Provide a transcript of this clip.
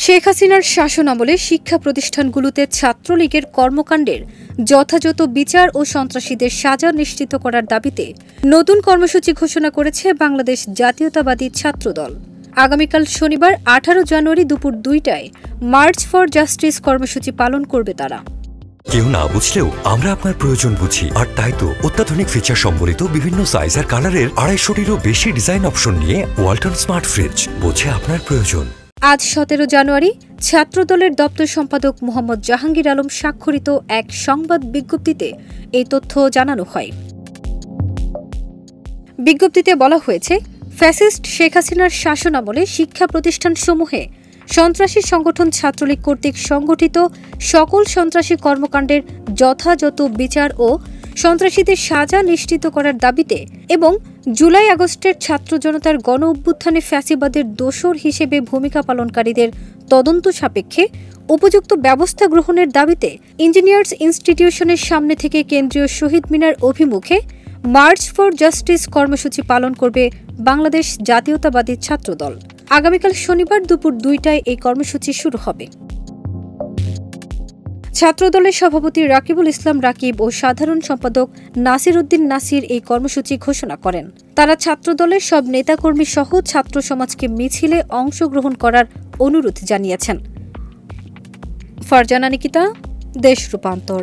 শেখ হাসিনার শাসনামলে শিক্ষা প্রতিষ্ঠানগুলোতে ছাত্রলীগের কর্মকাণ্ডের যথাযথ বিচার ও সন্ত্রাসীদের সাজা নিশ্চিত করার দাবিতে নতুন কর্মসূচি ঘোষণা করেছে বাংলাদেশ জাতীয়তাবাদী ছাত্রদল। আগামীকাল শনিবার 18 জানুয়ারি দুপুর 2টায় মার্চ ফর জাস্টিস কর্মসূচি পালন করবে তারা। কেউ না বুঝলেও আমরা আপনার প্রয়োজন বুঝি, আর তাই তো অত্যাধুনিক ফিচার সম্বলিত বিভিন্ন সাইজ আর কালারের 250-টিরও বেশি ডিজাইন অপশন নিয়ে ওয়ালটন স্মার্ট ফ্রিজ বোঝে আপনার প্রয়োজন। আজ 17 জানুয়ারি ছাত্রদলের দপ্তর সম্পাদক মোহাম্মদ জাহাঙ্গীর আলম স্বাক্ষরিত এক সংবাদ বিজ্ঞপ্তিতে এই তথ্য জানানো হয়। বিজ্ঞপ্তিতে বলা হয়েছে, ফ্যাসিস্ট শেখ হাসিনার শাসনামলে শিক্ষা প্রতিষ্ঠানসমূহে সন্ত্রাসী সংগঠন ছাত্রলীগ কর্তৃক সংগঠিত সকল সন্ত্রাসী কর্মকাণ্ডের যথাযথ বিচার ও সন্ত্রাসীদের সাজা নিশ্চিত করার দাবিতে এবং জুলাই আগস্টের ছাত্র জনতার গণ অভ্যুত্থানে ফ্যাসিবাদের দোসর হিসেবে ভূমিকা পালনকারীদের তদন্ত সাপেক্ষে উপযুক্ত ব্যবস্থা গ্রহণের দাবিতে ইঞ্জিনিয়ার্স ইনস্টিটিউশনের সামনে থেকে কেন্দ্রীয় শহীদ মিনার অভিমুখে মার্চ ফর জাস্টিস কর্মসূচি পালন করবে বাংলাদেশ জাতীয়তাবাদী ছাত্রদল। আগামীকাল শনিবার দুপুর 2টায় এই কর্মসূচি শুরু হবে। ছাত্রদলের সভাপতি রাকিবুল ইসলাম রাকিব ও সাধারণ সম্পাদক নাসির উদ্দিন নাসির এই কর্মসূচি ঘোষণা করেন। তারা ছাত্রদলের সব নেতাকর্মী সহ ছাত্র সমাজকে মিছিলে অংশগ্রহণ করার অনুরোধ জানিয়েছেন। ফারজানা নিকিতা, দেশ রূপান্তর।